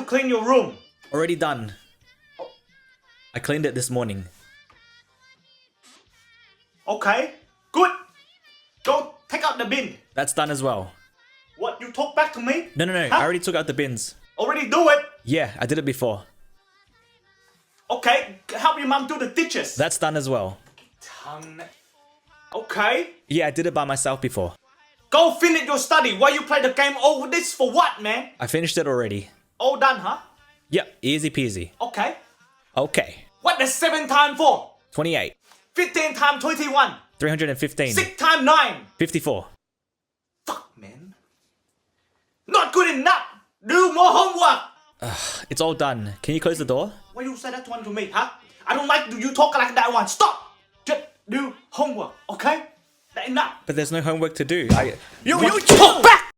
clean your room. Already done. I cleaned it this morning. Okay, good. Go take out the bin. That's done as well. What, you talk back to me? No, Huh? I already took out the bins. Already do it. Yeah, I did it before. Okay, help your mom do the dishes. That's done as well. Okay. Yeah, I did it by myself before. Go finish your study. Why you play the game over this for what, man? I finished it already. All done, huh? Yep, easy peasy. Okay. Okay. What the 7 times 4? 28. 15 times 21. 315. 6 times 9. 54. Fuck, man. Not good enough. Do more homework. It's all done. Can you close the door? Why you say that one to me, huh? I don't like you talk like that one. Stop. Just do homework, okay? That enough. But there's no homework to do. You talk back.